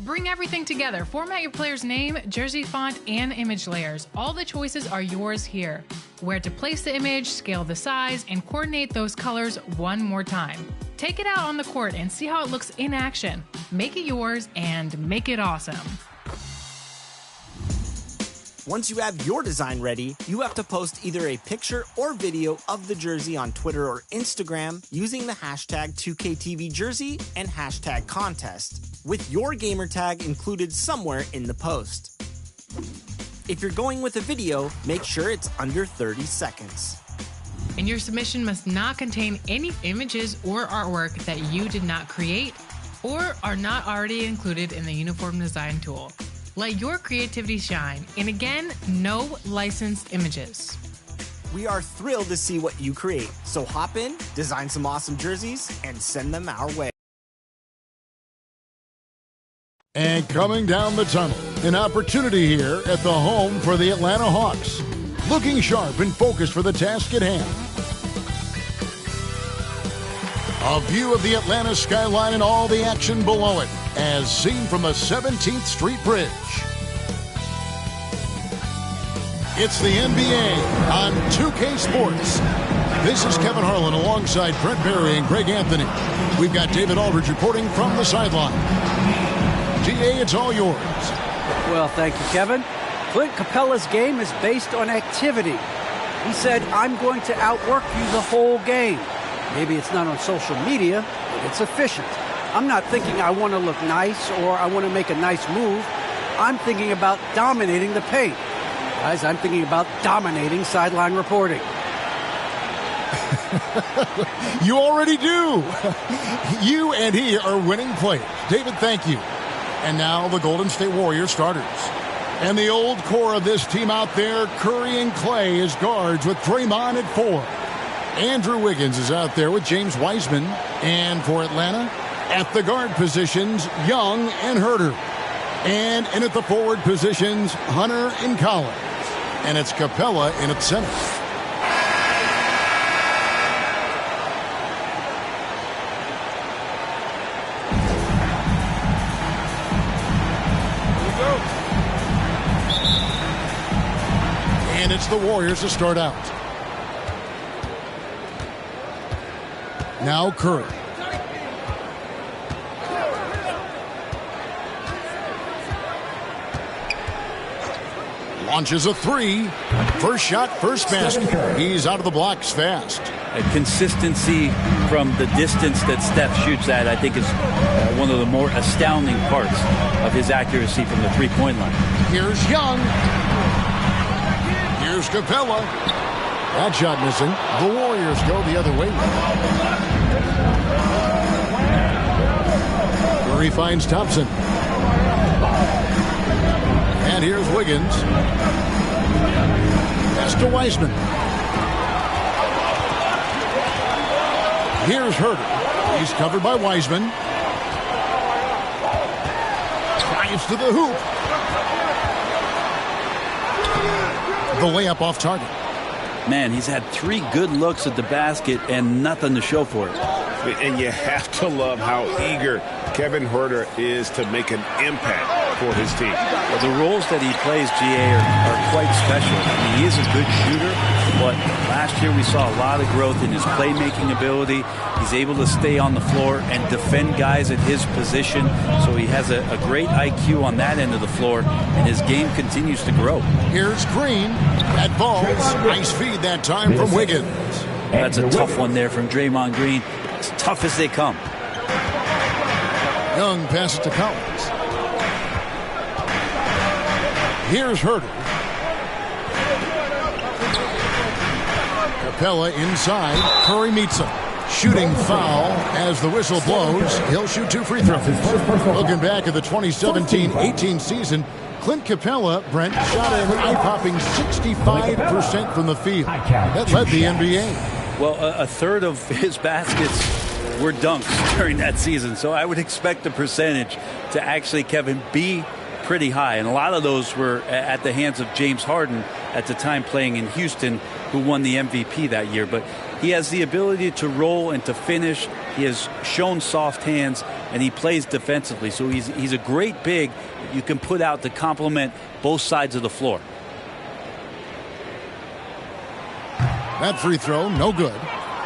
Bring everything together. Format your player's name, jersey font, and image layers. All the choices are yours here. Where to place the image, scale the size, and coordinate those colors one more time. Take it out on the court and see how it looks in action. Make it yours and make it awesome. Once you have your design ready, you have to post either a picture or video of the jersey on Twitter or Instagram using the hashtag 2KTVJersey and hashtag contest, with your gamer tag included somewhere in the post. If you're going with a video, make sure it's under 30 seconds. And your submission must not contain any images or artwork that you did not create or are not already included in the uniform design tool. Let your creativity shine. And again, no licensed images. We are thrilled to see what you create. So hop in, design some awesome jerseys, and send them our way. And coming down the tunnel, an opportunity here at the home for the Atlanta Hawks. Looking sharp and focused for the task at hand. A view of the Atlanta skyline and all the action below it, as seen from the 17th Street Bridge. It's the NBA on 2K Sports. This is Kevin Harlan alongside Brent Barry and Greg Anthony. We've got David Aldridge reporting from the sideline. GA, it's all yours. Well, thank you, Kevin. Clint Capella's game is based on activity. He said, I'm going to outwork you the whole game. Maybe it's not on social media, but it's efficient. I'm not thinking I want to look nice or I want to make a nice move. I'm thinking about dominating the paint. Guys, I'm thinking about dominating sideline reporting. You already do. You and he are winning players. David, thank you. And now the Golden State Warriors starters. And the old core of this team out there, Curry and Clay as guards with Draymond at 4. Andrew Wiggins is out there with James Wiseman. And for Atlanta, at the guard positions, Young and Herter. And in at the forward positions, Hunter and Collins. And it's Capella in at center. And it's the Warriors to start out. Now Curry. Launches a 3. First shot, first basket. He's out of the blocks fast. A consistency from the distance that Steph shoots at, I think, is one of the more astounding parts of his accuracy from the three-point line. Here's Young. Here's Capella. That shot missing. The Warriors go the other way. Curry finds Thompson. And here's Wiggins. Pass to Wiseman. Here's Herter. He's covered by Wiseman. Drives to the hoop. The layup off target. Man, he's had 3 good looks at the basket and nothing to show for it. And you have to love how eager Kevin Herter is to make an impact for his team. Well, the roles that he plays, GA, are quite special. I mean, he is a good shooter, but last year we saw a lot of growth in his playmaking ability. He's able to stay on the floor and defend guys at his position, so he has a great IQ on that end of the floor, and his game continues to grow. Here's Green. That ball, nice feed that time from Wiggins. That's a tough one there from Draymond Green. As tough as they come. Young passes to Collins. Here's Herter. Capella inside. Curry meets him. Shooting foul as the whistle blows. He'll shoot 2 free throws. Looking back at the 2017-18 season, Clint Capella, Brent, shot an eye-popping 65% from the field. That led the NBA. Well, a third of his baskets were dunks during that season, so I would expect the percentage to actually, Kevin, be pretty high. And a lot of those were at the hands of James Harden at the time playing in Houston, who won the MVP that year. But he has the ability to roll and to finish. He has shown soft hands, and he plays defensively. So he's a great big you can put out to complement both sides of the floor. That free throw, no good.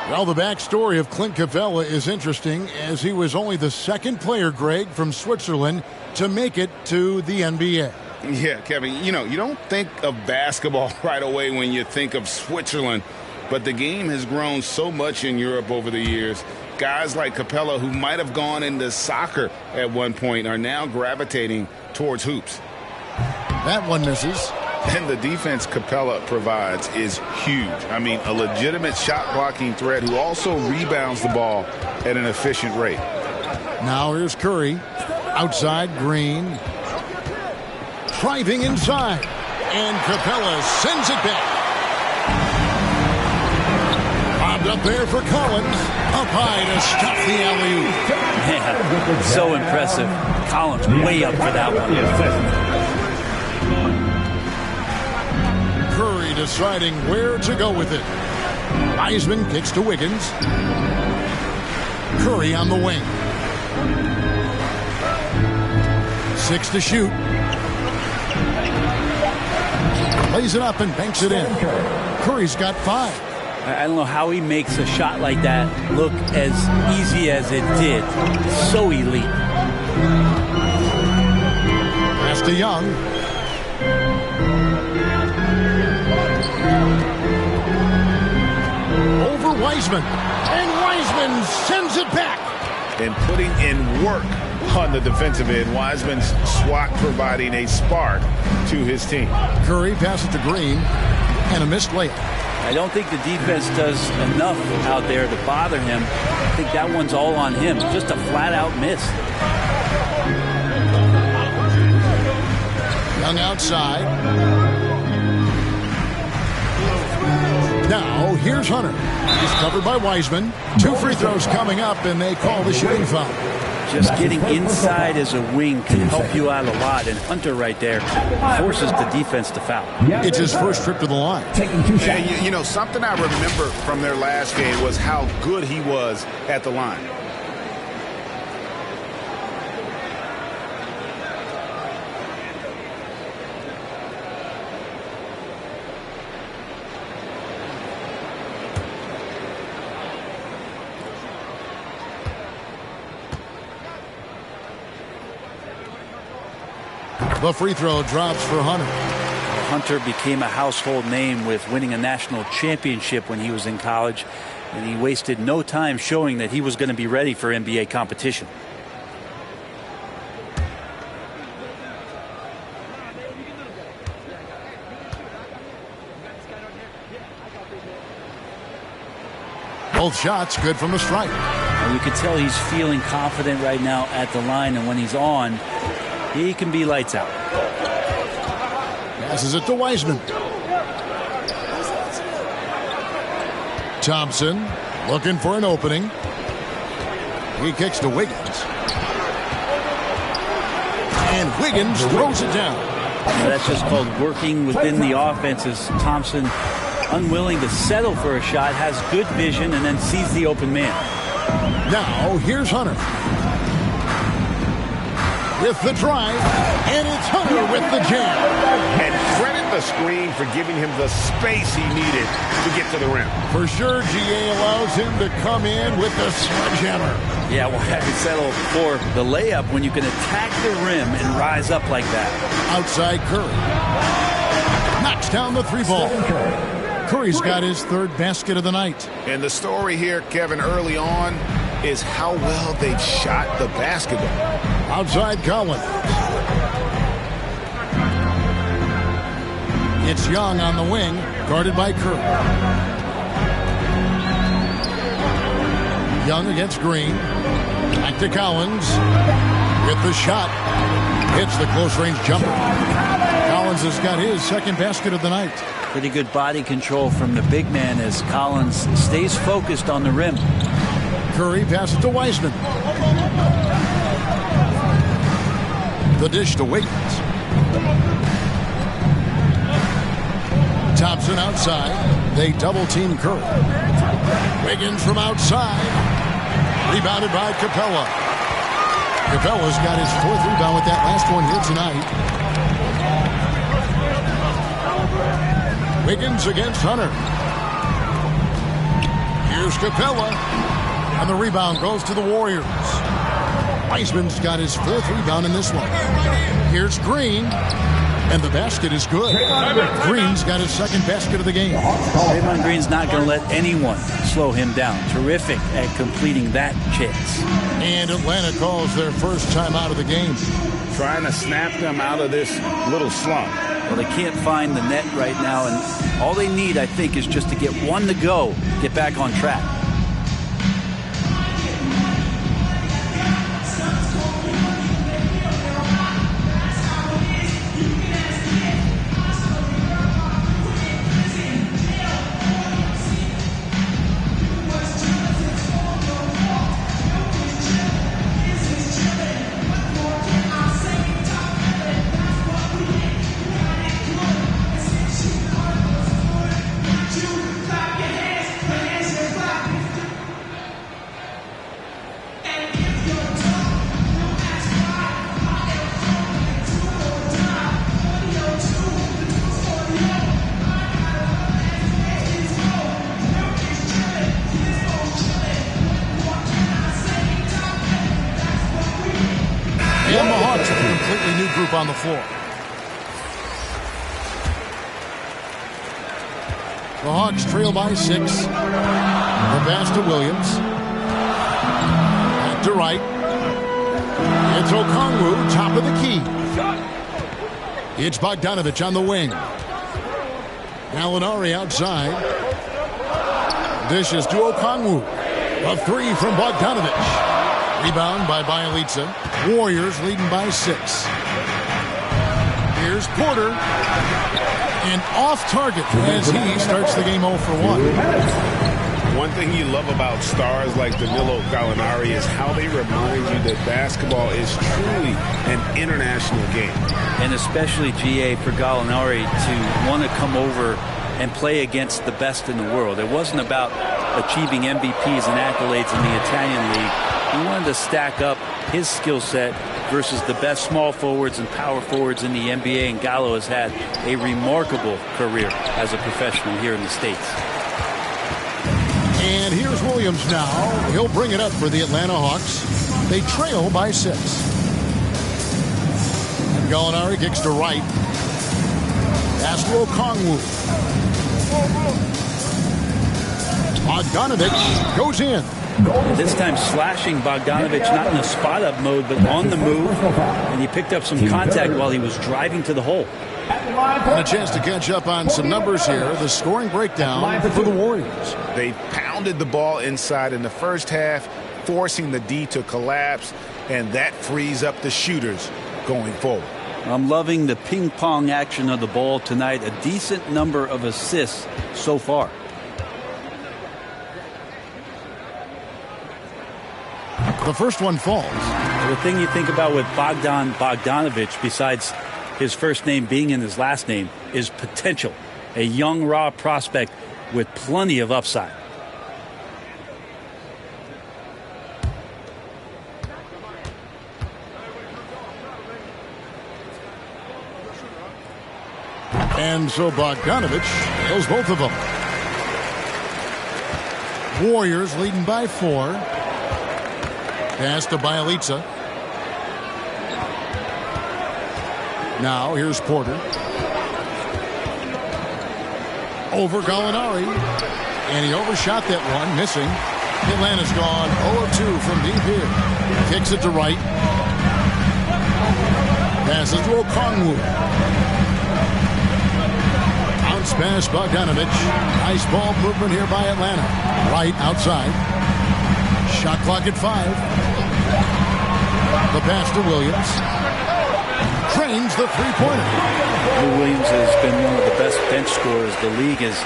Well, the backstory of Clint Capella is interesting, as he was only the second player, Greg, from Switzerland to make it to the NBA. Yeah, Kevin, you don't think of basketball right away when you think of Switzerland, but the game has grown so much in Europe over the years. Guys like Capella, who might have gone into soccer at one point, are now gravitating towards hoops. That one misses. And the defense Capella provides is huge. I mean, a legitimate shot-blocking threat who also rebounds the ball at an efficient rate. Now here's Curry. Outside, Green. Driving inside. And Capella sends it back. Bobbed up there for Collins. Up high to stop the alley-oop. Yeah, so impressive. Collins way up for that one. Curry deciding where to go with it. Wiseman kicks to Wiggins. Curry on the wing. 6 to shoot. Lays it up and banks it in. Curry's got 5. I don't know how he makes a shot like that look as easy as it did. So elite. Pass to Young. Over Wiseman. And Wiseman sends it back. And putting in work on the defensive end. Wiseman's swat providing a spark to his team. Curry passes to Green. And a missed layup. I don't think the defense does enough out there to bother him. I think that one's all on him. Just a flat-out miss. Young outside. Now, here's Hunter. He's covered by Wiseman. 2 free throws coming up, and they call the shooting foul. Just getting inside as a wing can help you out a lot, and Hunter right there forces the defense to foul. It's his first trip to the line. And something I remember from their last game was how good he was at the line. The free throw drops for Hunter. Hunter became a household name with winning a national championship when he was in college, and he wasted no time showing that he was going to be ready for NBA competition. Both shots good from the stripe. And you can tell he's feeling confident right now at the line, and when he's on, he can be lights out. Passes it to Wiseman. Thompson looking for an opening. He kicks to Wiggins. And Wiggins throws it down. That's just called working within the offense, as Thompson, unwilling to settle for a shot, has good vision, and then sees the open man. Now here's Hunter. With the drive, and it's Hunter with the jam. And credit the screen for giving him the space he needed to get to the rim. For sure, GA allows him to come in with the sledgehammer. Yeah, well, I can settle for the layup when you can attack the rim and rise up like that. Outside Curry. Knocks down the 3-ball. Curry's got his 3rd basket of the night. And the story here, Kevin, early on is how well they've shot the basketball. Outside Collins. It's Young on the wing, guarded by Curry. Young against Green. Back to Collins. With the shot. Hits the close-range jumper. Collins has got his 2nd basket of the night. Pretty good body control from the big man as Collins stays focused on the rim. Curry passes to Wiseman. The dish to Wiggins. Thompson outside. They double-team Curry. Wiggins from outside. Rebounded by Capella. Capella's got his 4th rebound with that last one here tonight. Wiggins against Hunter. Here's Capella. And the rebound goes to the Warriors. Wiseman's got his 4th rebound in this one. Here's Green. And the basket is good. Green's got his 2nd basket of the game. Draymond Green's not going to let anyone slow him down. Terrific at completing that chance. And Atlanta calls their first time out of the game. Trying to snap them out of this little slump. Well, they can't find the net right now, and all they need, I think, is just to get one to go, get back on track. And the Hawks with a completely new group on the floor. The Hawks trail by 6. The pass to Williams. Back to right. It's Okongwu, top of the key. It's Bogdanovich on the wing. Gallinari outside. Dishes to Okongwu. A 3 from Bogdanovich. Rebound by Bielitsa. Warriors leading by 6. Here's Porter. And off target as he starts the game 0 for 1. One thing you love about stars like Danilo Gallinari is how they remind you that basketball is truly an international game. And especially, GA, for Gallinari to want to come over and play against the best in the world. It wasn't about achieving MVPs and accolades in the Italian league. He wanted to stack up his skill set versus the best small forwards and power forwards in the NBA, and Gallo has had a remarkable career as a professional here in the States. And here's Williams now. He'll bring it up for the Atlanta Hawks. They trail by 6. And Gallinari kicks to right. Pass to Okongwu. Bogdanovich goes in. This time slashing Bogdanovich, not in a spot-up mode, but on the move. And he picked up some contact while he was driving to the hole. And a chance to catch up on some numbers here. The scoring breakdown for the Warriors. They pounded the ball inside in the first half, forcing the D to collapse, and that frees up the shooters going forward. I'm loving the ping-pong action of the ball tonight. A decent number of assists so far. The first one falls. The thing you think about with Bogdanovich, besides his first name being in his last name, is potential. A young, raw prospect with plenty of upside. And so Bogdanovich kills both of them. Warriors leading by 4. Pass to Bielitsa. Now here's Porter. Over Gallinari. And he overshot that one, missing. Atlanta's gone 0-2 from deep here. Kicks it to right. Passes to Okongwu. Bounce pass Bogdanovich. Nice ball movement here by Atlanta. Right outside. Shot clock at 5. The pass to Williams. Trains the three-pointer. Lou Williams has been one of the best bench scorers the league has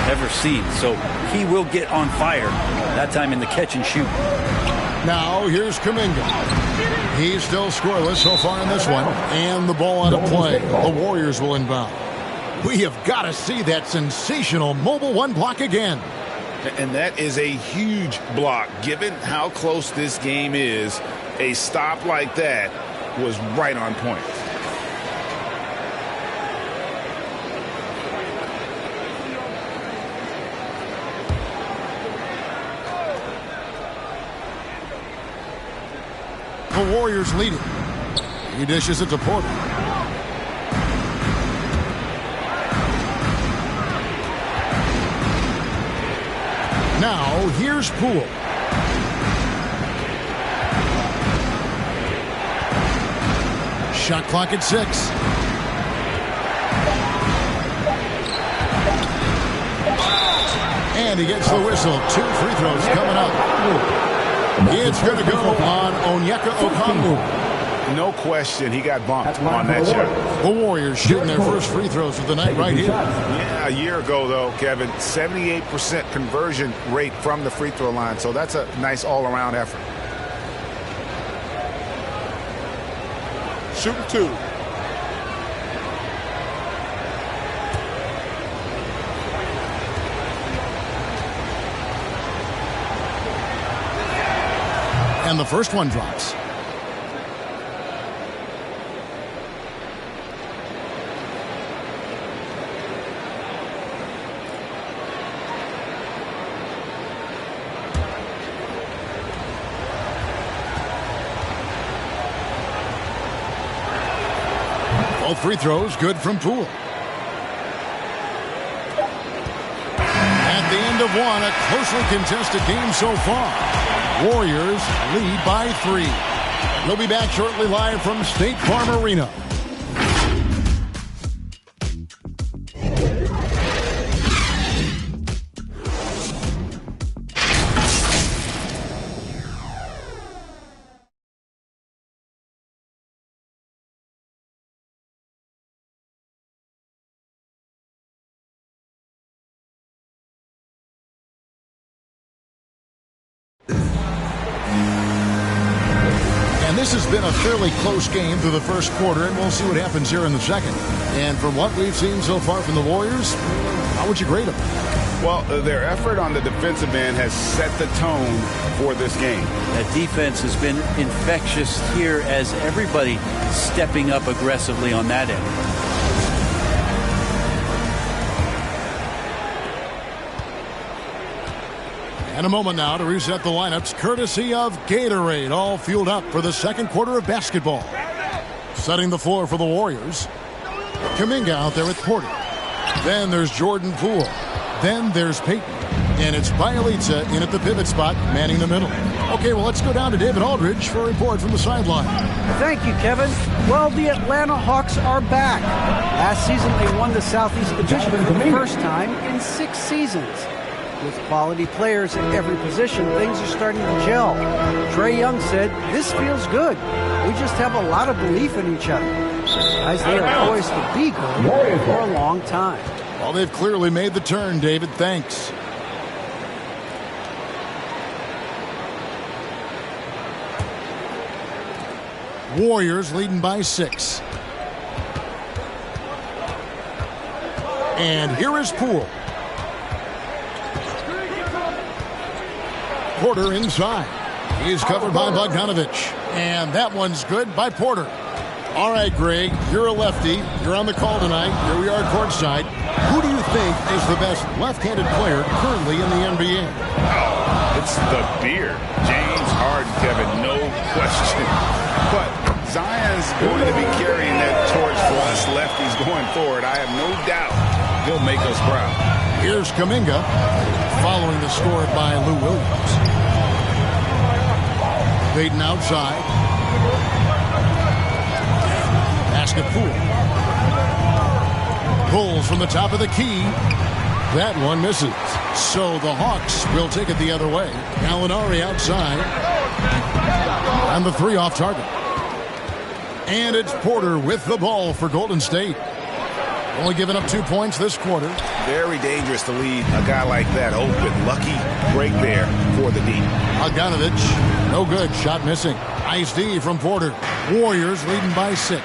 ever seen. So he will get on fire, that time in the catch and shoot. Now here's Kuminga. He's still scoreless so far in this one. And the ball out of play. The Warriors will inbound. We have got to see that sensational mobile one block again. And that is a huge block, given how close this game is. A stop like that was right on point. The Warriors lead it. He dishes it to Porter. Now, here's Poole. Shot clock at 6. And he gets the whistle. 2 free throws coming up. It's going to go on Onyeka Okongwu. No question, he got bumped on that shot. The Warriors shooting their first free throws of the night right here. Yeah, a year ago, though, Kevin, 78% conversion rate from the free throw line. So that's a nice all-around effort. Shooting 2. And the first one drops. Both free throws good from Poole. At the end of one, a closely contested game so far. Warriors lead by 3. We'll be back shortly live from State Farm Arena. This has been a fairly close game through the first quarter, and we'll see what happens here in the second. And from what we've seen so far from the Warriors, how would you grade them? Well, their effort on the defensive end has set the tone for this game. That defense has been infectious here as everybody stepping up aggressively on that end. And a moment now to reset the lineups, courtesy of Gatorade, all fueled up for the second quarter of basketball. Setting the floor for the Warriors. Kuminga out there with Porter. Then there's Jordan Poole. Then there's Peyton. And it's Bielitsa in at the pivot spot, manning the middle. Okay, well, let's go down to David Aldridge for a report from the sideline. Thank you, Kevin. Well, the Atlanta Hawks are back. Last season, they won the Southeast Division for the first time in 6 seasons. With quality players at every position, things are starting to gel. Trae Young said, "This feels good. We just have a lot of belief in each other." Guys, they are poised to be good for a long time. Well, they've clearly made the turn, David. Thanks. Warriors leading by 6. And here is Poole. Porter inside. He's covered by Bogdanovich. And that one's good by Porter. All right, Greg, you're a lefty. You're on the call tonight. Here we are courtside. Who do you think is the best left-handed player currently in the NBA? Oh, it's the beard. James Harden, Kevin, no question. But Zion's going to be carrying that torch for us lefties going forward. I have no doubt he'll make us proud. Here's Kuminga, following the score by Lou Williams. Peyton outside. Basket Poole. Pulls from the top of the key. That one misses. So the Hawks will take it the other way. Gallinari outside. And the 3 off target. And it's Porter with the ball for Golden State. Only giving up 2 points this quarter. Very dangerous to leave a guy like that open. Lucky break there for the D. Bogdanovich, no good. Shot missing. Nice D from Porter. Warriors leading by 6.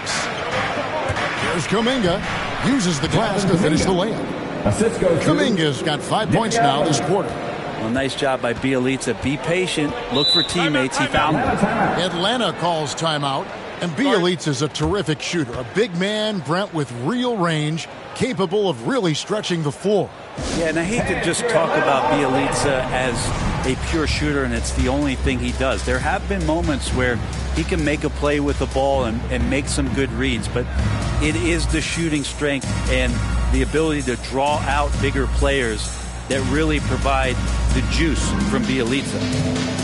Here's Kuminga. Uses the glass to finish the layup. Kuminga's got 5 points now this quarter. Well, nice job by Bielitsa. Be patient. Look for teammates. He found them. Atlanta calls timeout. And Bielitsa is a terrific shooter. A big man, Brent, with real range, capable of really stretching the floor. Yeah, and I hate to just talk about Bielitsa as a pure shooter and it's the only thing he does. There have been moments where he can make a play with the ball and make some good reads, but it is the shooting strength and the ability to draw out bigger players that really provide the juice from Bielitsa.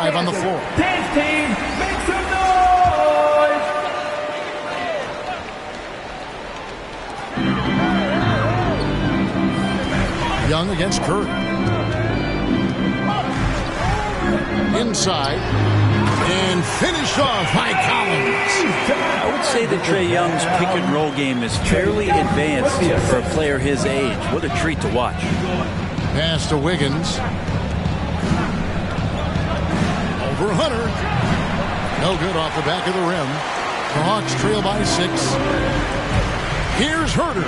On the floor. Dance team, make some noise! Young against Curry. Inside. And finished off by Collins. I would say that Trae Young's pick and roll game is fairly advanced for a player his age. What a treat to watch. Pass to Wiggins. For Hunter. No good off the back of the rim. The Hawks trail by 6. Here's Herter.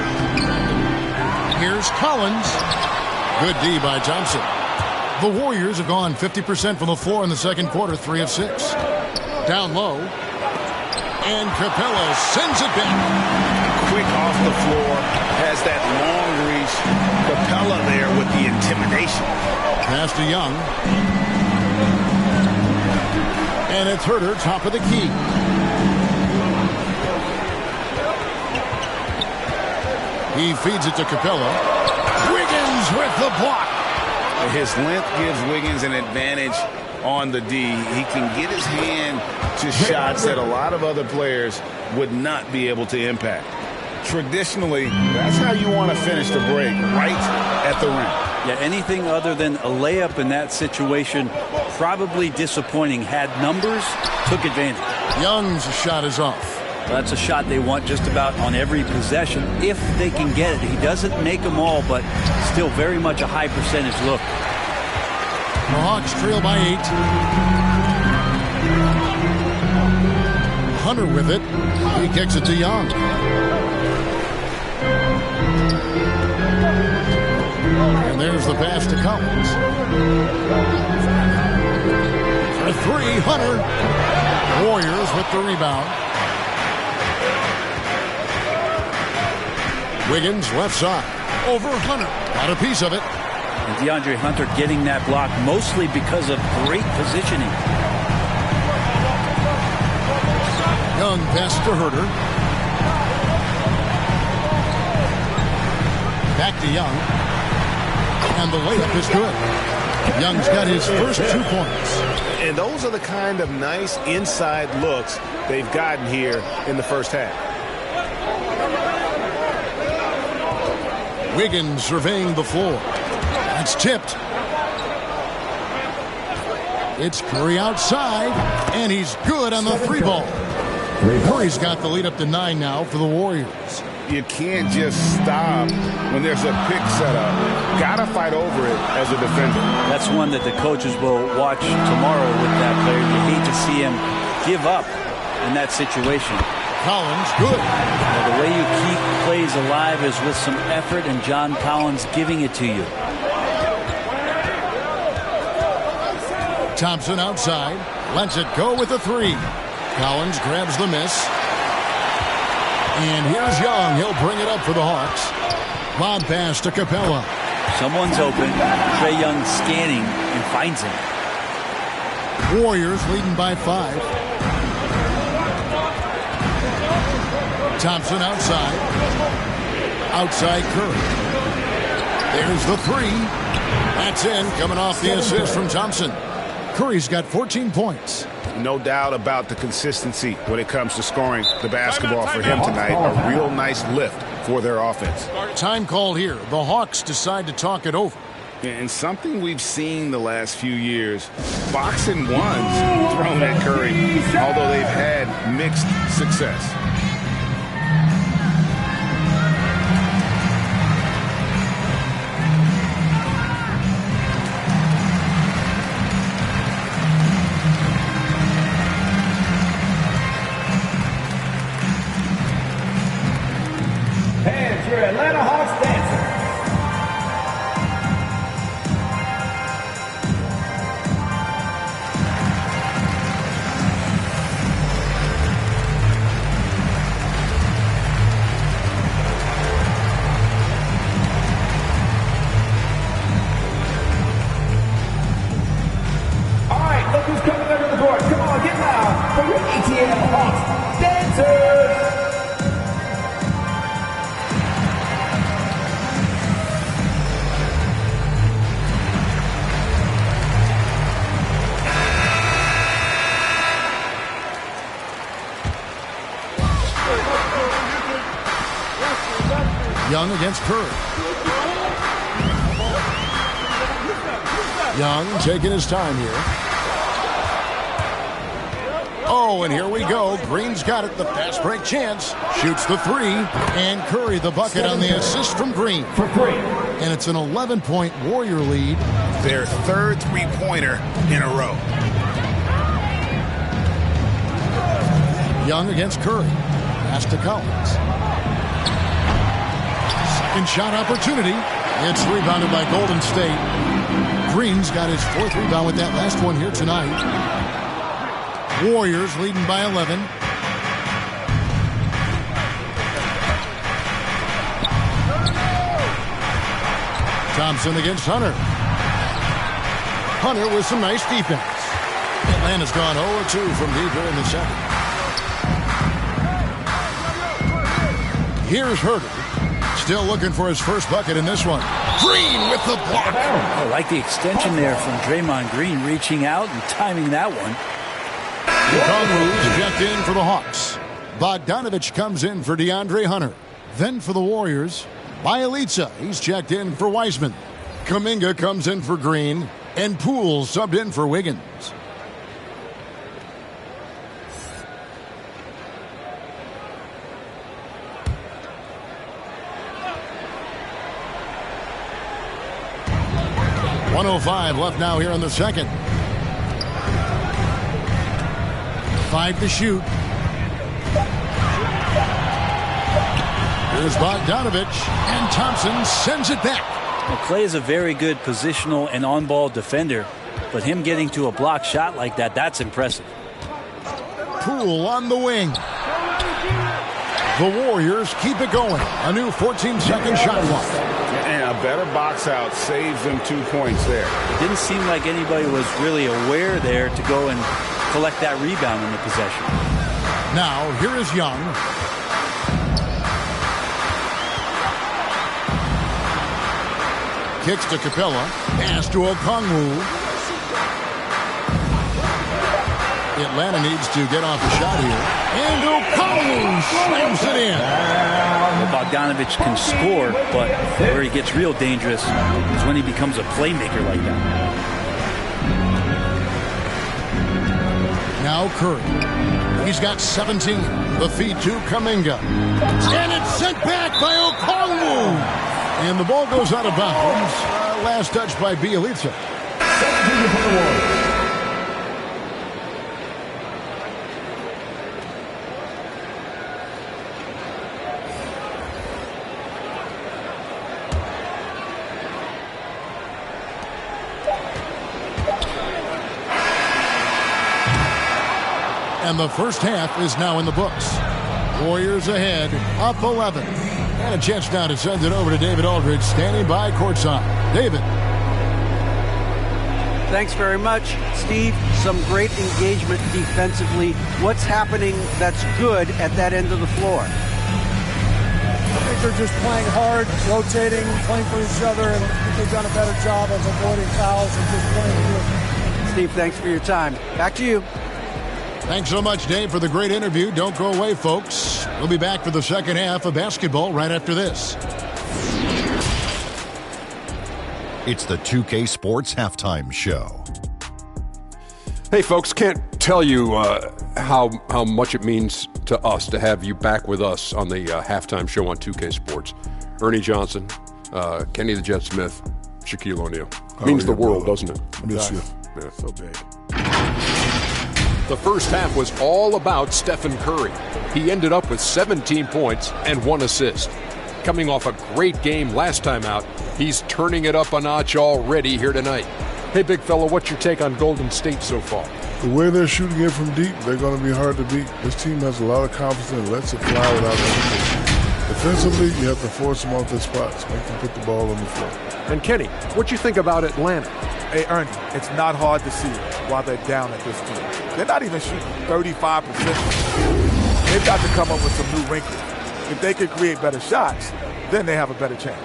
Here's Collins. Good D by Johnson. The Warriors have gone 50% from the floor in the second quarter, 3 of 6. Down low. And Capella sends it back. Quick off the floor. Has that long reach. Capella there with the intimidation. Pass to Young. And it's Herter, top of the key. He feeds it to Capella. Wiggins with the block. His length gives Wiggins an advantage on the D. He can get his hand to shots that a lot of other players would not be able to impact. Traditionally, that's how you want to finish the break, right at the rim. Yeah, anything other than a layup in that situation, probably disappointing. Had numbers, took advantage. Young's shot is off. Well, that's a shot they want just about on every possession, if they can get it. He doesn't make them all, but still very much a high percentage look. The Hawks trail by 8. Hunter with it. He kicks it to Young. And there's the pass to Collins. For 3, Hunter. Warriors with the rebound. Wiggins left side. Over Hunter. Got a piece of it. And DeAndre Hunter getting that block mostly because of great positioning. Young pass to Herter. Back to Young. And the layup is good. Young's got his first 2 points. And those are the kind of nice inside looks they've gotten here in the first half. Wiggins surveying the floor. It's tipped. It's Curry outside, and he's good on the 3 ball. Curry's got the lead up to 9 now for the Warriors. You can't just stop when there's a pick set up. Gotta fight over it as a defender. That's one that the coaches will watch tomorrow with that player. You hate to see him give up in that situation. Collins, good. Well, the way you keep plays alive is with some effort, and John Collins giving it to you. Thompson outside. Lets it go with a 3. Collins grabs the miss. And here's Young. He'll bring it up for the Hawks. Lob pass to Capella. Someone's open. Trae Young scanning and finds him. Warriors leading by 5. Thompson outside. Outside Curry. There's the 3. That's in, coming off the assist from Thompson. Curry's got 14 points. No doubt about the consistency when it comes to scoring the basketball for him tonight. A real nice lift for their offense. Time called here. The Hawks decide to talk it over. And something we've seen the last few years, boxing ones thrown at Curry, although they've had mixed success. Hands your Atlanta Hawks dancers. All right, look who's coming under the board. Come on, get loud for your ATL Hawks dancers. Young against Curry. Young taking his time here. Oh, and here we go. Green's got it. The fast break chance. Shoots the three. And Curry the bucket on the assist from Green. For free. And it's an 11-point Warrior lead. Their third three-pointer in a row. Young against Curry. Pass to Collins. Second shot opportunity. It's rebounded by Golden State. Green's got his fourth rebound with that last one here tonight. Warriors leading by 11. Thompson against Hunter. Hunter with some nice defense. Atlanta's gone 0-2 from deep here in the second. Here's Herter. Still looking for his first bucket in this one. Green with the block. I like the extension there from Draymond Green, reaching out and timing that one. Okongwu's checked in for the Hawks. Bogdanovich comes in for DeAndre Hunter. Then for the Warriors, Bielitsa. He's checked in for Wiseman. Kuminga comes in for Green. And Poole subbed in for Wiggins. .105 left now here in the second. 5 to shoot. Here's Bogdanovich, and Thompson sends it back. Well, Clay is a very good positional and on-ball defender, but him getting to a block shot like that, that's impressive. Poole on the wing. The Warriors keep it going. A new 14-second shot clock. And a better box out saves them 2 points there. It didn't seem like anybody was really aware there to go and collect that rebound in the possession. Now, here is Young. Kicks to Capella. Pass to Okongwu. Atlanta needs to get off the shot here. And Okongwu slams it in. Well, Bogdanovich can score, but where he gets real dangerous is when he becomes a playmaker like that. Now Curry. He's got 17. The feed to Kuminga. And it's sent back by Okongwu. And the ball goes out of bounds. Last touch by Bielitsa. And the first half is now in the books. Warriors ahead, up 11. And a chance now to send it over to David Aldridge, standing by courtside. David. Thanks very much, Steve. Some great engagement defensively. What's happening that's good at that end of the floor? I think they're just playing hard, rotating, playing for each other, and I think they've done a better job of avoiding fouls and just playing good. Steve, thanks for your time. Back to you. Thanks so much, Dave, for the great interview. Don't go away, folks. We'll be back for the second half of basketball right after this. It's the 2K Sports Halftime Show. Hey, folks, can't tell you how much it means to us to have you back with us on the halftime show on 2K Sports. Ernie Johnson, Kenny the Jet Smith, Shaquille O'Neal. Means the world, doesn't it? Miss you. Yeah. So big. The first half was all about Stephen Curry. He ended up with 17 points and 1 assist. Coming off a great game last time out, he's turning it up a notch already here tonight. Hey, big fella, what's your take on Golden State so far? The way they're shooting it from deep, they're going to be hard to beat. This team has a lot of confidence and lets it fly without hesitation. Defensively, you have to force them off their spots, make them put the ball on the floor. And Kenny, what you think about Atlanta? Hey, Ernie, it's not hard to see why they're down at this point. They're not even shooting 35%. They've got to come up with some new wrinkles. If they could create better shots, then they have a better chance.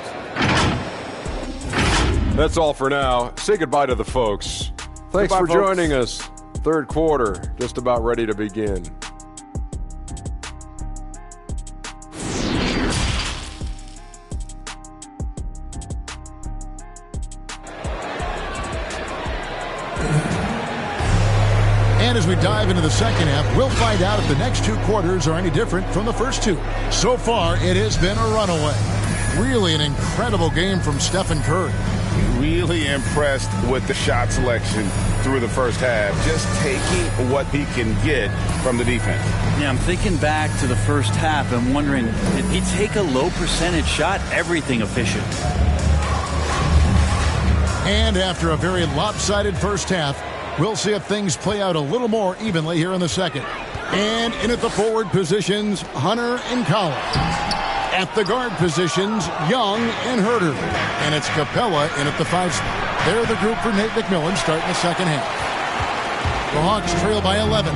That's all for now. Say goodbye to the folks. Thanks Goodbye, for folks. joining us. Third quarter, just about ready to begin. And as we dive into the second half, we'll find out if the next 2 quarters are any different from the first 2. So far, it has been a runaway. Really an incredible game from Stephen Curry. Really impressed with the shot selection through the first half. Just taking what he can get from the defense. Yeah, I'm thinking back to the first half and wondering, did he take a low percentage shot? Everything efficient. And after a very lopsided first half, we'll see if things play out a little more evenly here in the second. And in at the forward positions, Hunter and Collins. At the guard positions, Young and Herter. And it's Capella in at the 5 spot. They're the group for Nate McMillan starting the second half. The Hawks trail by 11.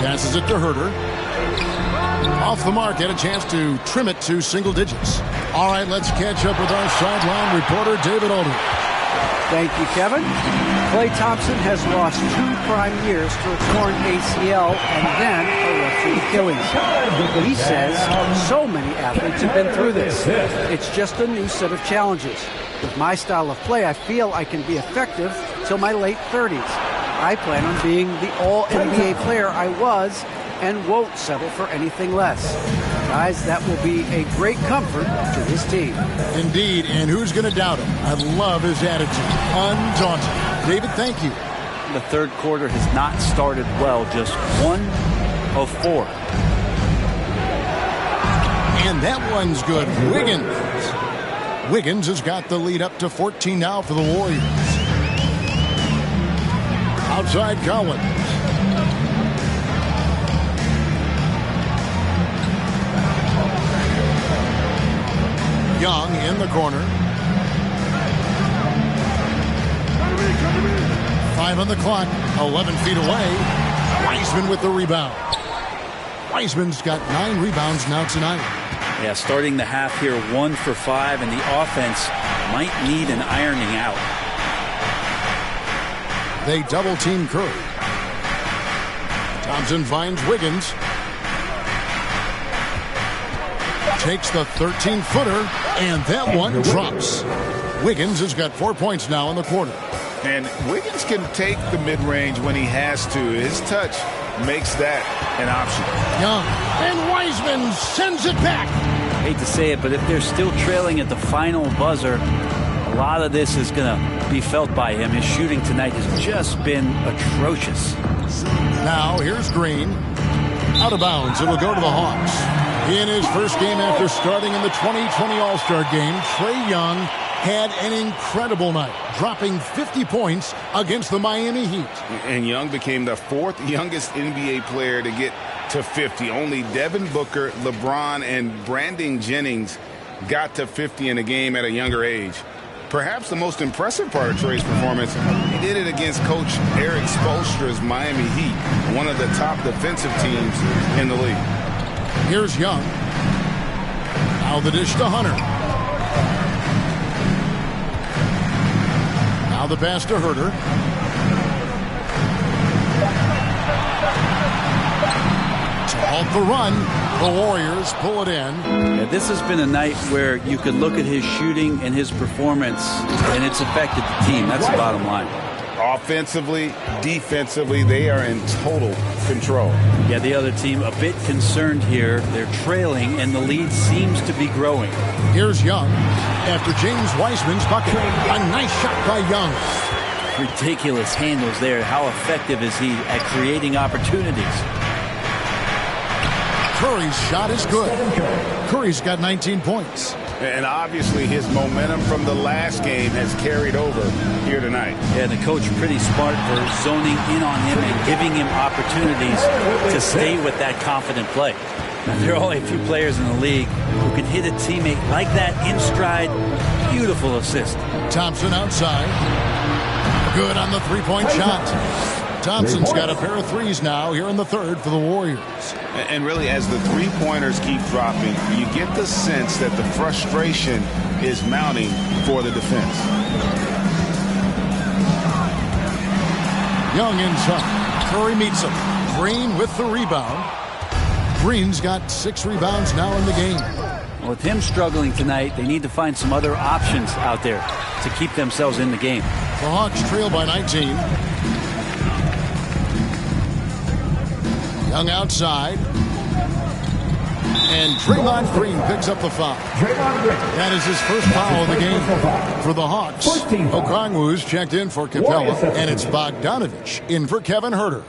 Passes it to Herter. Off the mark, had a chance to trim it to single digits. All right, let's catch up with our sideline reporter, David Aldridge. Thank you, Kevin. Klay Thompson has lost 2 prime years to a torn ACL and then a ruptured Achilles. He says so many athletes have been through this. It's just a new set of challenges. With my style of play, I feel I can be effective till my late 30s. I plan on being the all-NBA player I was and won't settle for anything less. Guys, that will be a great comfort to this team. Indeed, and who's going to doubt him? I love his attitude. Undaunted. David, thank you. The third quarter has not started well, just 1 of 4. And that one's good. Wiggins has got the lead up to 14 now for the Warriors. Outside Collins. Young in the corner. 5 on the clock. 11 feet away. Wiseman with the rebound. Wiseman's got 9 rebounds now tonight. Yeah, starting the half here 1 for 5, and the offense might need an ironing out. They double team Curry. Thompson finds Wiggins. Takes the 13-footer, and that one drops. Wiggins has got 4 points now in the quarter. And Wiggins can take the mid-range when he has to. His touch makes that an option. Young, and Wiseman sends it back. I hate to say it, but if they're still trailing at the final buzzer, a lot of this is going to be felt by him. His shooting tonight has just been atrocious. Now, here's Green. Out of bounds. It'll go to the Hawks. In his first game after starting in the 2020 All-Star Game, Trae Young had an incredible night, dropping 50 points against the Miami Heat. And Young became the 4th youngest NBA player to get to 50. Only Devin Booker, LeBron, and Brandon Jennings got to 50 in a game at a younger age. Perhaps the most impressive part of Trae's performance, he did it against Coach Eric Spoelstra's Miami Heat, one of the top defensive teams in the league. Here's Young. Now the dish to Hunter. Now the pass to Herter. halt the run. The Warriors pull it in. Yeah, this has been a night where you could look at his shooting and his performance, and it's affected the team. That's the bottom line. Offensively, defensively, they are in total control. Yeah, the other team a bit concerned here. They're trailing, and the lead seems to be growing. Here's Young after James Wiseman's bucket. A nice shot by Young. Ridiculous handles there. How effective is he at creating opportunities? Curry's shot is good. Curry's got 19 points. And obviously his momentum from the last game has carried over here tonight. Yeah, the coach pretty smart for zoning in on him and giving him opportunities to stay with that confident play. Now, there are only a few players in the league who can hit a teammate like that in stride. Beautiful assist. Thompson outside. Good on the three-point shot. Thompson's got a pair of threes now here in the third for the Warriors. And really, as the three-pointers keep dropping, you get the sense that the frustration is mounting for the defense. Young inside. Curry meets him. Green with the rebound. Green's got 6 rebounds now in the game. Well, with him struggling tonight, they need to find some other options out there to keep themselves in the game. The Hawks trail by 19. Young outside. And Draymond Green picks up the foul. That is his first foul of the game for the Hawks. Okongwu's checked in for Capella, and it's Bogdanovich in for Kevin Huerter.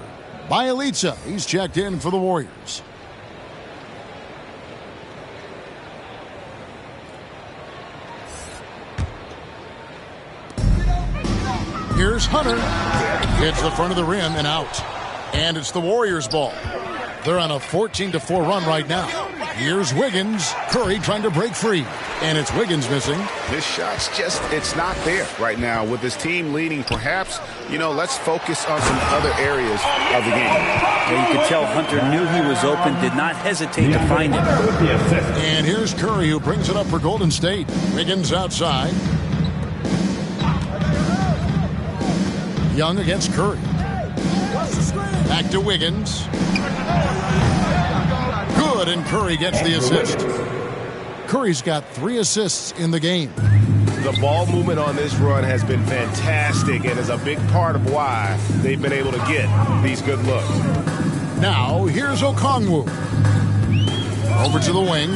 Bielitsa, he's checked in for the Warriors. Here's Hunter. Hits the front of the rim and out. And it's the Warriors' ball. They're on a 14-4 run right now. Here's Wiggins. Curry trying to break free. And it's Wiggins missing. This shot's just, it's not there right now. With his team leading, perhaps, let's focus on some other areas of the game. Yeah, you could tell Hunter knew he was open, did not hesitate to find him. And here's Curry, who brings it up for Golden State. Wiggins outside. Young against Curry. Back to Wiggins. Good, and Curry gets the assist. Curry's got 3 assists in the game. The ball movement on this run has been fantastic and is a big part of why they've been able to get these good looks. Now, here's Okongwu. Over to the wing.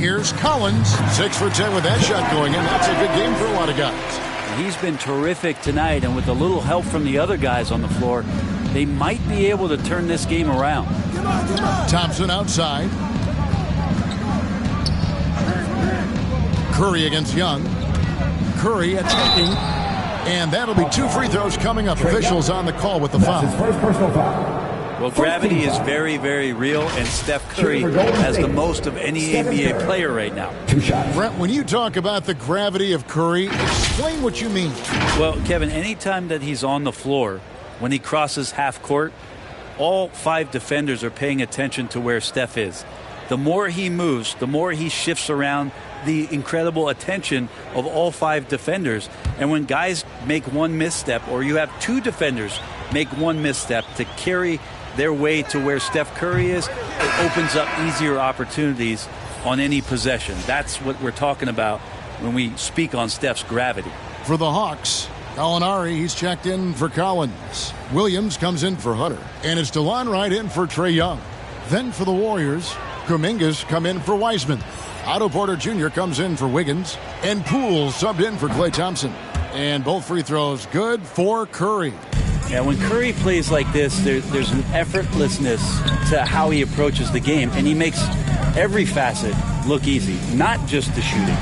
Here's Collins. 6 for 10 with that shot going in. That's a good game for a lot of guys. He's been terrific tonight, and with a little help from the other guys on the floor, they might be able to turn this game around. Thompson outside. Curry against Young. Curry attacking. And that'll be 2 free throws coming up. Officials on the call with the foul. Well, gravity is very, very real, and Steph Curry has the most of any NBA player right now. Brent, when you talk about the gravity of Curry, explain what you mean. Well, Kevin, anytime that he's on the floor, when he crosses half court, all 5 defenders are paying attention to where Steph is. The more he moves, the more he shifts around, the incredible attention of all 5 defenders. And when guys make one misstep, or you have 2 defenders make one misstep to carry their way to where Steph Curry is, it opens up easier opportunities on any possession. That's what we're talking about when we speak on Steph's gravity. For the Hawks, Gallinari, he's checked in for Collins. Williams comes in for Hunter. And it's DeLon Wright in for Trae Young. Then for the Warriors, Kuminga's come in for Wiseman. Otto Porter Jr. comes in for Wiggins. And Poole subbed in for Klay Thompson. And both free throws good for Curry. Yeah, when Curry plays like this, there's an effortlessness to how he approaches the game, and he makes every facet look easy, not just the shooting.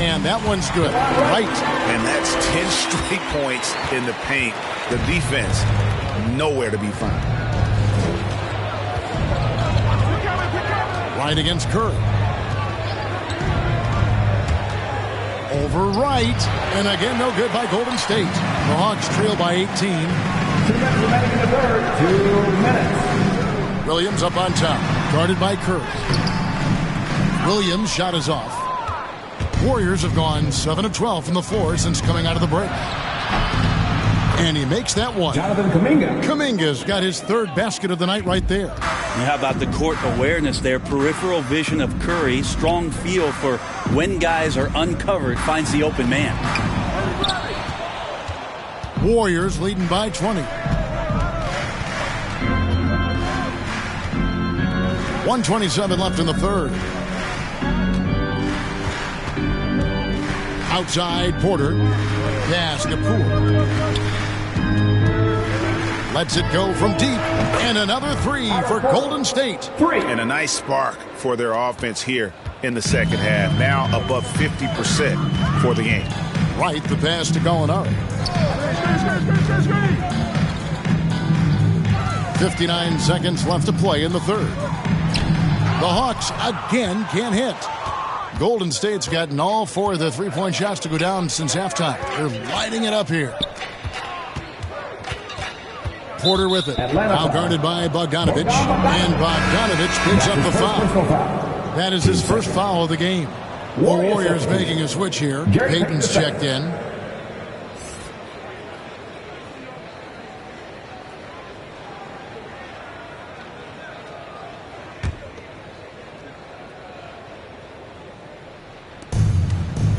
And that one's good. Right. And that's 10 straight points in the paint. The defense, nowhere to be found. Right against Curry. Over right, and again, no good by Golden State. The Hawks trail by 18. 2 minutes remaining in the third. 2 minutes. Williams up on top, guarded by Curry. Williams' shot is off. Warriors have gone 7 of 12 from the floor since coming out of the break. And he makes that one. Jonathan Kuminga. Kuminga's got his third basket of the night right there. And how about the court awareness there? Peripheral vision of Curry. Strong feel for when guys are uncovered, finds the open man. Warriors leading by 20. 1:27 left in the third. Outside, Porter. Pass to Poole. Lets it go from deep. And another three for Golden State. And a nice spark for their offense here in the second half. Now above 50% for the game. Right, the pass to Gallinari. 59 seconds left to play in the third. The Hawks again can't hit. Golden State's gotten all four of their three-point shots to go down since halftime. They're lighting it up here. Porter with it. Now guarded by Bogdanovic. And Bogdanovic picks up the foul. That is his first foul of the game. Warriors making a switch here. Payton's checked in.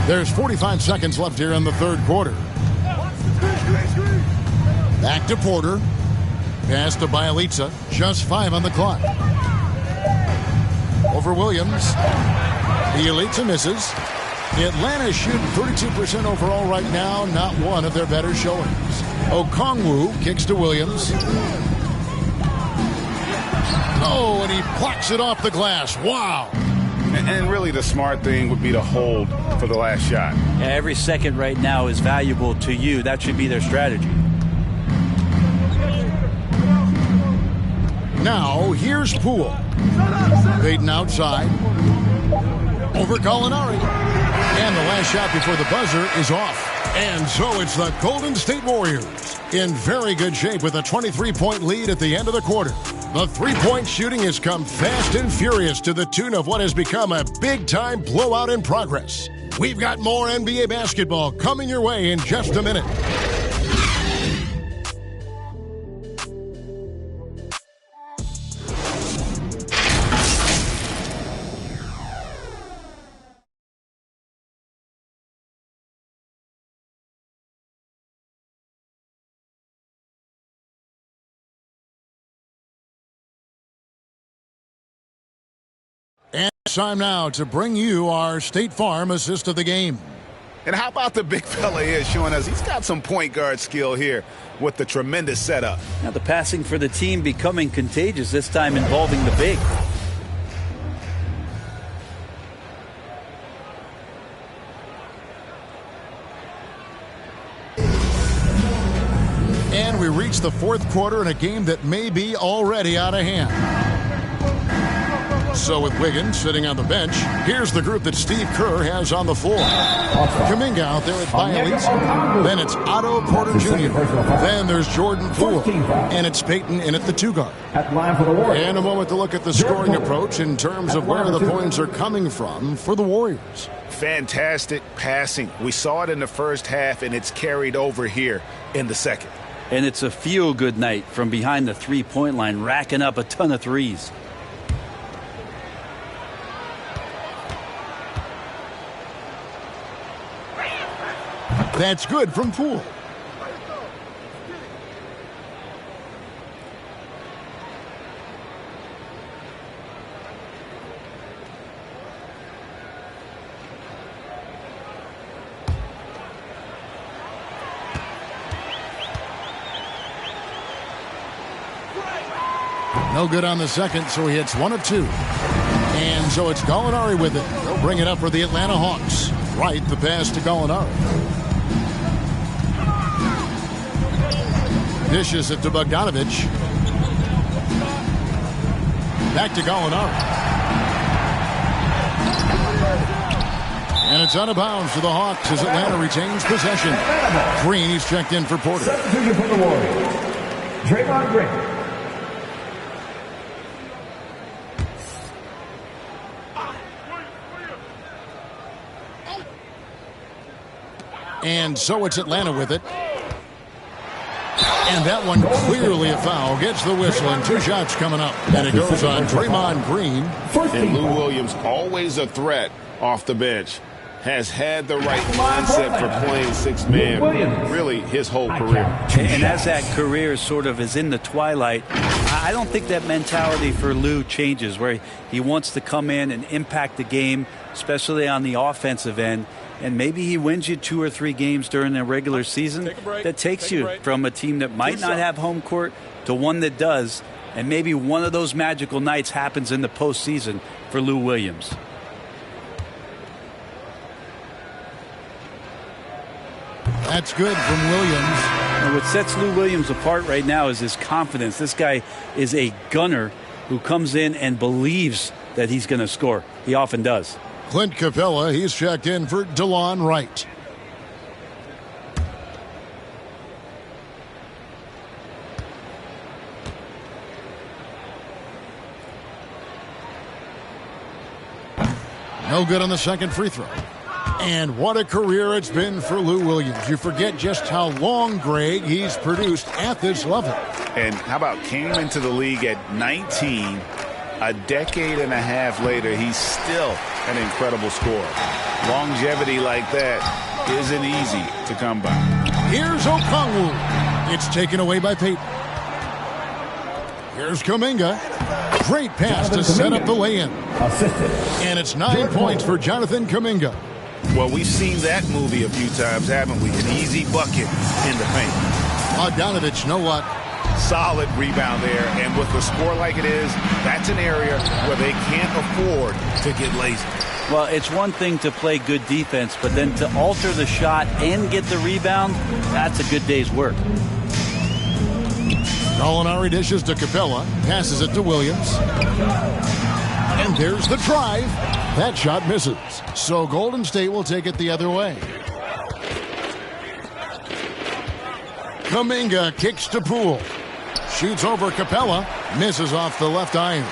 There's 45 seconds left here in the third quarter. Back to Porter. Pass to Bielitsa. Just 5 on the clock. Over Williams. Bielitsa misses. Atlanta shooting 32% overall right now. Not one of their better showings. Okongwu kicks to Williams. Oh, and he blocks it off the glass. Wow. And really the smart thing would be to hold for the last shot. Yeah, every second right now is valuable to you. That should be their strategy. Now, here's Poole. Payton outside. Over Gallinari. And the last shot before the buzzer is off. And so it's the Golden State Warriors in very good shape with a 23-point lead at the end of the quarter. The three-point shooting has come fast and furious to the tune of what has become a big-time blowout in progress. We've got more NBA basketball coming your way in just a minute. And it's time now to bring you our State Farm assist of the game. And how about the big fella here showing us he's got some point guard skill here with the tremendous setup. Now the passing for the team becoming contagious, this time involving the big. And we reach the fourth quarter in a game that may be already out of hand. So with Wiggins sitting on the bench, here's the group that Steve Kerr has on the floor. Kuminga out there at Bielitsa. Then it's Otto Porter Jr. Then there's Jordan Poole. And it's Payton in at the 2-guard. And a moment to look at the scoring approach in terms of where the points are coming from for the Warriors. Fantastic passing. We saw it in the first half, and it's carried over here in the second. And it's a feel-good night from behind the three-point line, racking up a ton of threes. That's good from Poole. No good on the second, so he hits 1 of 2. And so it's Gallinari with it. They'll bring it up for the Atlanta Hawks. Right, the pass to Gallinari. Dishes it to Bogdanovic. Back to Gallinari. And it's out of bounds to the Hawks as Atlanta retains possession. Green, he's checked in for Porter. Substitution for the Warriors. Draymond Green. And so it's Atlanta with it. And that one clearly a foul. Gets the whistle and 2 shots coming up. And it goes on Draymond Green. And Lou Williams, always a threat off the bench, has had the right mindset for playing 6-man really his whole career. And as that career sort of is in the twilight, I don't think that mentality for Lou changes, where he wants to come in and impact the game, especially on the offensive end. And maybe he wins you 2 or 3 games during the regular season that takes you from a team that might not have home court to one that does. And maybe one of those magical nights happens in the postseason for Lou Williams. That's good from Williams. And what sets Lou Williams apart right now is his confidence. This guy is a gunner who comes in and believes that he's going to score. He often does. Clint Capella, he's checked in for DeLon Wright. No good on the second free throw. And what a career it's been for Lou Williams. You forget just how long, Greg, he's produced at this level. And how about came into the league at 19, a decade and a half later, he's still an incredible scorer. Longevity like that isn't easy to come by. Here's Okongwu. It's taken away by Payton. Here's Kuminga. Great pass to set up the lay-in. And it's 9 points for Jonathan Kuminga. Well, we've seen that movie a few times, haven't we? An easy bucket in the paint. Bogdanovich, know what? Solid rebound there, and with the score like it is, that's an area where they can't afford to get lazy. Well, it's one thing to play good defense, but then to alter the shot and get the rebound, that's a good day's work. Gallinari dishes to Capella, passes it to Williams. And there's the drive. That shot misses. So Golden State will take it the other way. Kuminga kicks to Poole. Shoots over Capella. Misses off the left iron.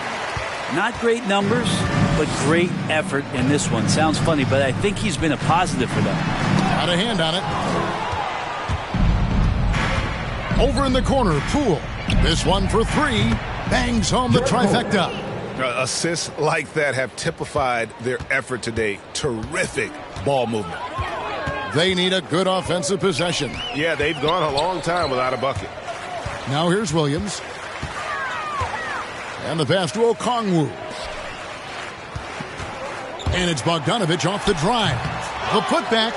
Not great numbers, but great effort in this one. Sounds funny, but I think he's been a positive for them. Got a hand on it. Over in the corner, Poole. This one for 3. Bangs home the trifecta. Assists like that have typified their effort today. Terrific ball movement. They need a good offensive possession. Yeah, they've gone a long time without a bucket. Now here's Williams. And the pass to Okongwu. And it's Bogdanovich off the drive. The putback.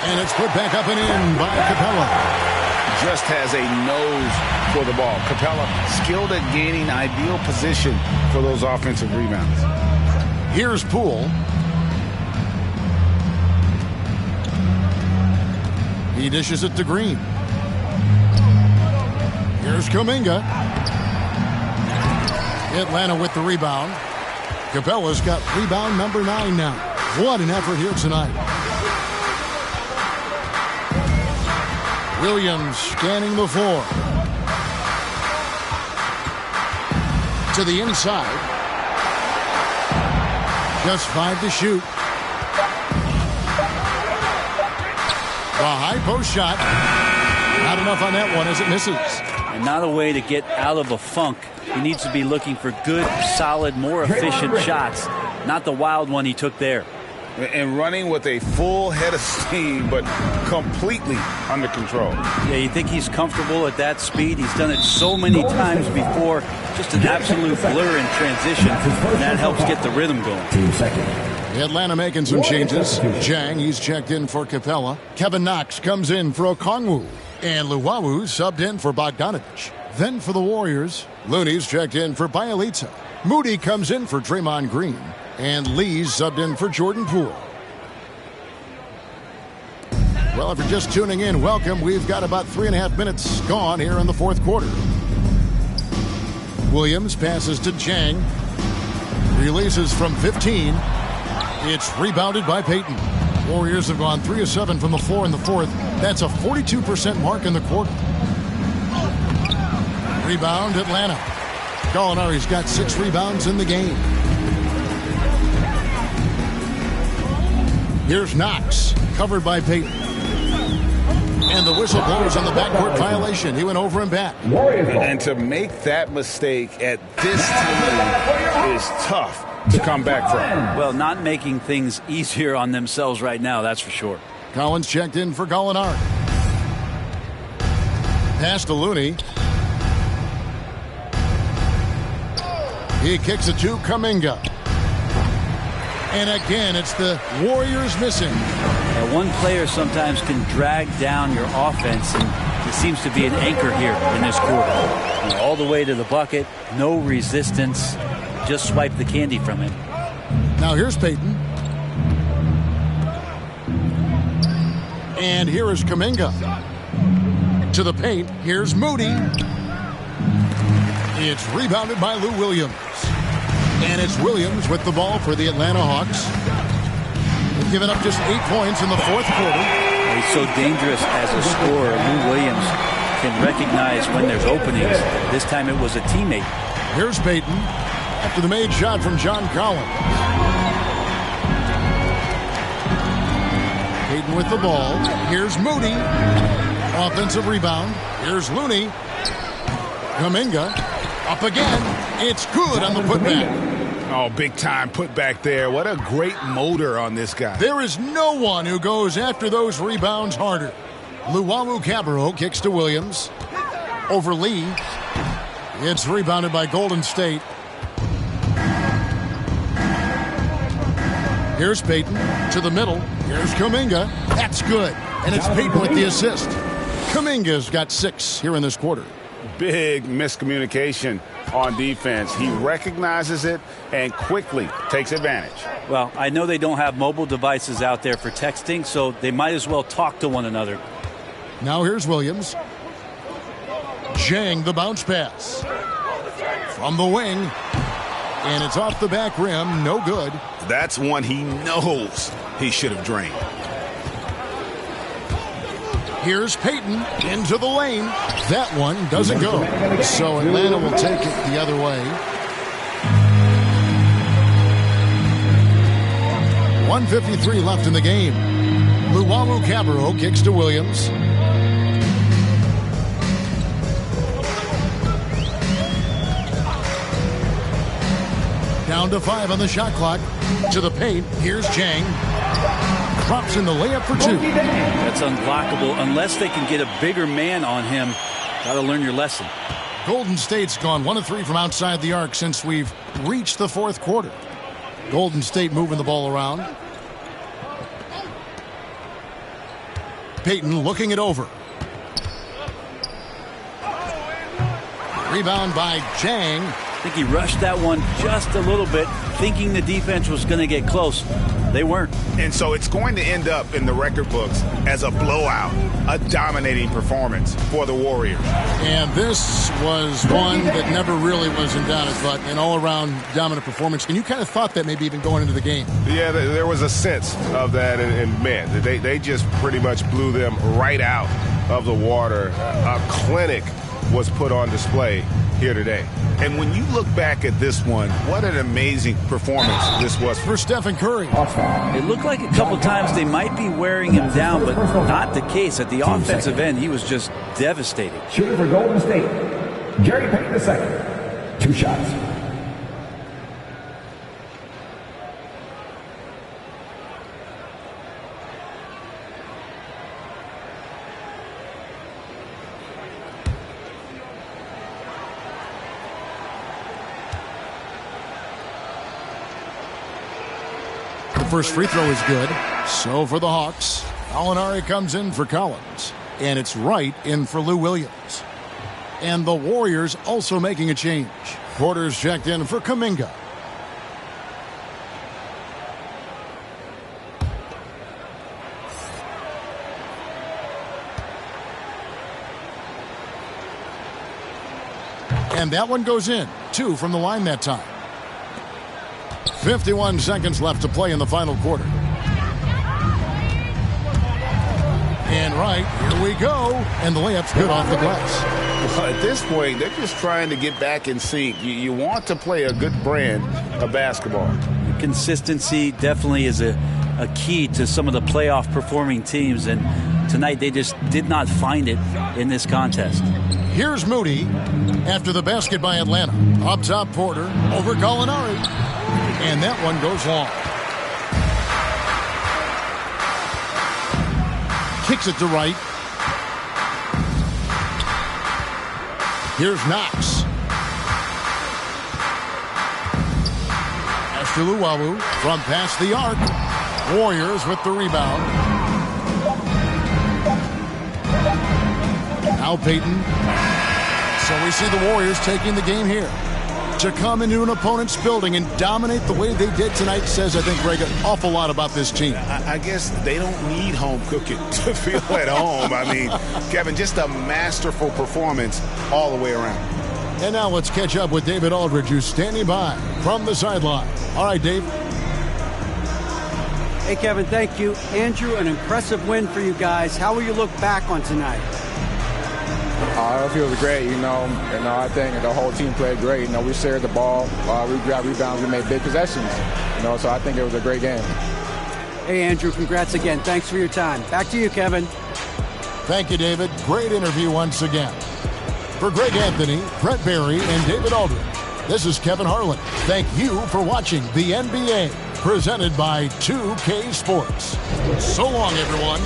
And it's put back up and in by Capella. Just has a nose for the ball. Capella skilled at gaining ideal position for those offensive rebounds. Here's Poole. He dishes it to Green. Here's Kuminga. Atlanta with the rebound. Capella's got rebound number 9 now. What an effort here tonight. Williams scanning the floor. To the inside. Just 5 to shoot. The high post shot. Not enough on that one as it misses. And not a way to get out of a funk. He needs to be looking for good, solid, more efficient shots. Not the wild one he took there. And running with a full head of steam, but completely under control. Yeah, you think he's comfortable at that speed? He's done it so many times before. Just an absolute blur in transition. And that helps get the rhythm going. Atlanta making some changes. Jang, he's checked in for Capella. Kevin Knox comes in for Okongwu. And Luwawu subbed in for Bogdanovich. Then for the Warriors, Looney's checked in for Bielitsa. Moody comes in for Draymond Green. And Lee's subbed in for Jordan Poole. Well, if you're just tuning in, welcome. We've got about 3.5 minutes gone here in the fourth quarter. Williams passes to Jang. Releases from 15. It's rebounded by Payton. Warriors have gone 3 of 7 from the floor in the fourth. That's a 42% mark in the quarter. Rebound, Atlanta. Gallinari's got 6 rebounds in the game. Here's Knox, covered by Payton. And the whistle blows on the backcourt violation. He went over and back. And to make that mistake at this time is tough to come back from. Well, not making things easier on themselves right now, that's for sure. Collins checked in for Gallinari. Pass to Looney. He kicks it to Kuminga. And again, it's the Warriors missing. Now, one player sometimes can drag down your offense, and it seems to be an anchor here in this quarter. All the way to the bucket, no resistance, just swipe the candy from him. Now here's Payton. And here is Kuminga. To the paint, here's Moody. It's rebounded by Lou Williams. And it's Williams with the ball for the Atlanta Hawks. They've given up just 8 points in the fourth quarter. He's so dangerous as a scorer. Lou Williams can recognize when there's openings. This time it was a teammate. Here's Payton after the made shot from John Collins. Payton with the ball. Here's Moody. Offensive rebound. Here's Looney. Kuminga. Up again. It's good on the putback. Oh, big time putback there. What a great motor on this guy. There is no one who goes after those rebounds harder. Luwawu-Cabarrot kicks to Williams. Over Lee. It's rebounded by Golden State. Here's Payton to the middle. Here's Kuminga. That's good. And it's Payton with the assist. Kuminga's got 6 here in this quarter. Big miscommunication on defense. He recognizes it and quickly takes advantage. Well, I know they don't have mobile devices out there for texting, so they might as well talk to one another. Now here's Williams. Jang the bounce pass. From the wing. And it's off the back rim. No good. That's one he knows he should have drained. Here's Payton into the lane. That one doesn't go. So Atlanta will take it the other way. 1:53 left in the game. Luwawu-Cabarrot kicks to Williams. Down to 5 on the shot clock. To the paint. Here's Jang. Drops in the layup for 2. That's unblockable unless they can get a bigger man on him. Got to learn your lesson. Golden State's gone 1 of 3 from outside the arc since we've reached the fourth quarter. Golden State moving the ball around. Payton looking it over. Rebound by Jang. I think he rushed that one just a little bit, thinking the defense was going to get close. They weren't. And so it's going to end up in the record books as a blowout, a dominating performance for the Warriors. And this was one that never really was in doubt, but an all-around dominant performance. And you kind of thought that maybe even going into the game. Yeah, there was a sense of that, and man, they just pretty much blew them right out of the water. A clinic was put on display here today. And when you look back at this one, what an amazing performance this was for Stephen Curry. It looked like a couple times they might be wearing him down, but not the case. At the offensive end, he was just devastating. Shooting for Golden State, Gary Payton II. 2 shots. First free throw is good. So for the Hawks, Gallinari comes in for Collins. And it's Wright in for Lou Williams. And the Warriors also making a change. Porter's checked in for Kuminga. And that one goes in. 2 from the line that time. 51 seconds left to play in the final quarter. And right, here we go. And the layup's good off the glass. Well, at this point, they're just trying to get back in sync. You want to play a good brand of basketball. Consistency definitely is a key to some of the playoff performing teams. And tonight they just did not find it in this contest. Here's Moody after the basket by Atlanta. Up top, Porter over Gallinari. And that one goes long. Kicks it to right. Here's Knox. Luwawu from past the arc. Warriors with the rebound. Now Payton. So we see the Warriors taking the game here. To come into an opponent's building and dominate the way they did tonight says, I think, Greg, an awful lot about this team. I guess they don't need home cooking to feel at home. I mean, Kevin, just a masterful performance all the way around. And now let's catch up with David Aldridge, who's standing by from the sideline. All right, Dave. Hey, Kevin, thank you. Andrew, an impressive win for you guys. How will you look back on tonight? It feels great, I think the whole team played great. We shared the ball, we grabbed rebounds, we made big possessions. So I think it was a great game. Hey, Andrew, congrats again. Thanks for your time. Back to you, Kevin. Thank you, David. Great interview once again. For Greg Anthony, Brett Barry, and David Aldridge, this is Kevin Harlan. Thank you for watching the NBA, presented by 2K Sports. So long, everyone.